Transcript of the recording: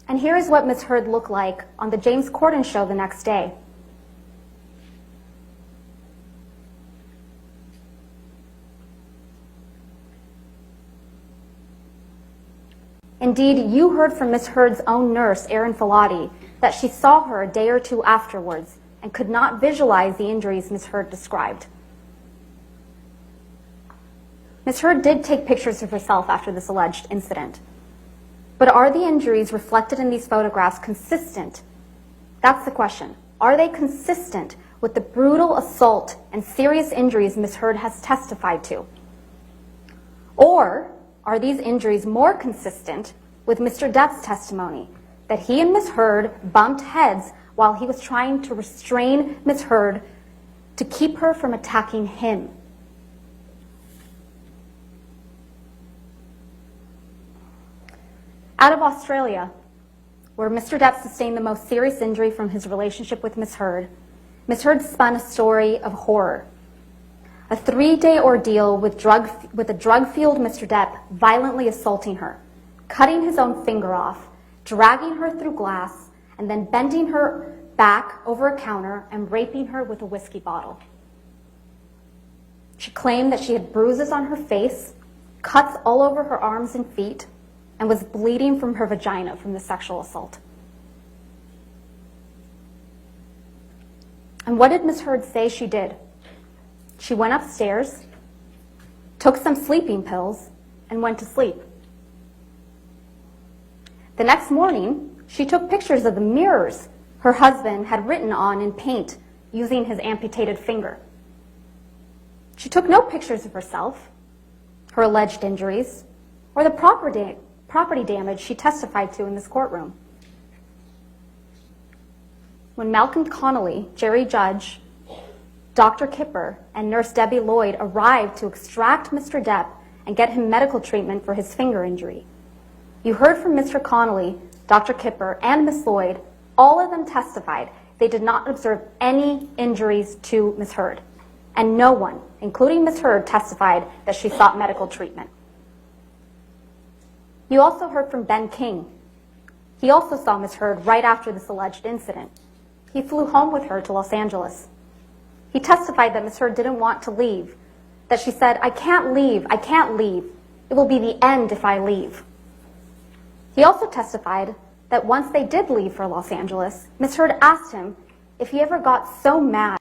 And here is what Ms. Heard looked like on the James Corden show the next day. Indeed, you heard from Ms. Heard's own nurse, Erin Filati, that she saw her a day or two afterwards and could not visualize the injuries Ms. Heard described. Ms. Heard did take pictures of herself after this alleged incident. But are the injuries reflected in these photographs consistent? That's the question. Are they consistent with the brutal assault and serious injuries Ms. Heard has testified to? Or are these injuries more consistent with Mr. Depp's testimony that he and Ms. Heard bumped heads while he was trying to restrain Ms. Heard to keep her from attacking him? Out of Australia, where Mr. Depp sustained the most serious injury from his relationship with Ms. Heard spun a story of horror. A 3-day ordeal with a drug-fueled Mr. Depp violently assaulting her, cutting his own finger off, dragging her through glass, and then bending her back over a counter and raping her with a whiskey bottle. She claimed that she had bruises on her face, cuts all over her arms and feet, and was bleeding from her vagina from the sexual assault. And what did Ms. Heard say she did? She went upstairs, took some sleeping pills, and went to sleep. The next morning, she took pictures of the mirrors her husband had written on in paint using his amputated finger. She took no pictures of herself, her alleged injuries, or the property damage she testified to in this courtroom. When Malcolm Connolly, Jerry Judge, Dr. Kipper, and Nurse Debbie Lloyd arrived to extract Mr. Depp and get him medical treatment for his finger injury, you heard from Mr. Connolly, Dr. Kipper, and Ms. Lloyd. All of them testified they did not observe any injuries to Ms. Heard, and no one, including Ms. Heard, testified that she sought medical treatment. You also heard from Ben King. He also saw Ms. Heard right after this alleged incident. He flew home with her to Los Angeles. He testified that Ms. Heard didn't want to leave, that she said, I can't leave. It will be the end if I leave. He also testified that once they did leave for Los Angeles, Ms. Heard asked him if he ever got so mad